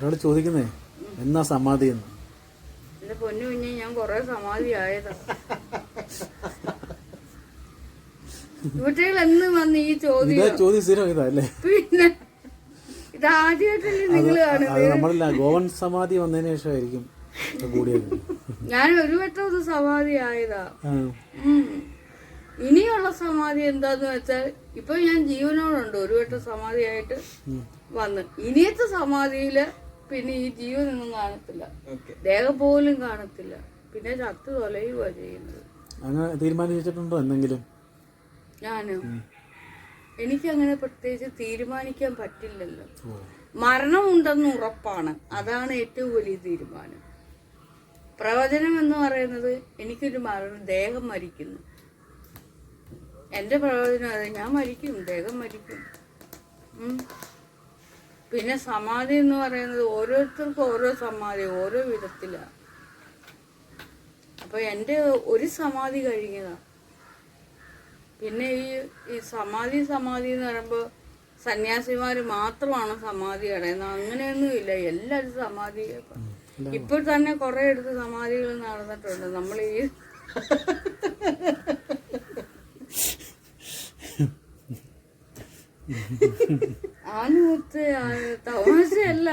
ഒരാൾ ചോദിക്കുന്നേ എന്നാ സമാധി എന്ന്. എന്റെ പൊന്നു കുഞ്ഞെ, ഞാൻ കൊറേ സമാധി ആയതാ. കുട്ടികൾ എന്ന് വന്ന് ഈ ചോദ്യം സ്ഥിരം ഇതല്ലേ? പിന്നെ ഇതാദ്യമായിട്ടല്ലേ നിങ്ങൾ കാണുന്നത്? നമ്മളല്ല, ഗോവൻ സമാധി വന്നതിന് ശേഷമായിരിക്കും കൂടിയത്. ഞാൻ ഒരു വട്ടം ഒരു സമാധി ആയതാ. ഇനിയുള്ള സമാധി എന്താന്ന് വെച്ചാൽ, ഇപ്പൊ ഞാൻ ജീവനോടുണ്ട്. ഒരു വട്ടം സമാധി ആയിട്ട് വന്ന് ഇനിയത്തെ സമാധിയില് പിന്നെ ഈ ജീവനൊന്നും കാണത്തില്ല, ദേഹം പോലും കാണത്തില്ല, പിന്നെ ചത്ത് തൊലയുക ചെയ്യുന്നത്. അങ്ങനെ തീരുമാനിച്ചിട്ടുണ്ടോ എന്തെങ്കിലും? ഞാനോ? എനിക്കങ്ങനെ പ്രത്യേകിച്ച് തീരുമാനിക്കാൻ പറ്റില്ലല്ലോ. മരണമുണ്ടെന്ന് ഉറപ്പാണ്, അതാണ് ഏറ്റവും വലിയ തീരുമാനം. പ്രവചനം എന്ന് പറയുന്നത് എനിക്കൊരു ദേഹം മരിക്കുന്നു, എൻ്റെ പ്രവചനം അതെ, ഞാൻ മരിക്കും, ദേഹം മരിക്കും. പിന്നെ സമാധി എന്ന് പറയുന്നത് ഓരോരുത്തർക്കും ഓരോ സമാധി ഓരോ വിധത്തിലാണ്. അപ്പൊ എൻ്റെ ഒരു സമാധി കഴിഞ്ഞതാ. പിന്നെ ഈ സമാധി എന്ന് പറയുമ്പോൾ സന്യാസിമാര് മാത്രമാണ് സമാധി അടയുന്നത്, അങ്ങനെയൊന്നും ഇല്ല. എല്ലാവരും സമാധി. ഇപ്പോൾ തന്നെ കുറെ അടുത്ത് സമാധികൾ നടന്നിട്ടുണ്ട്. നമ്മൾ ഈ ആനുമത്ത് തമാശയല്ല,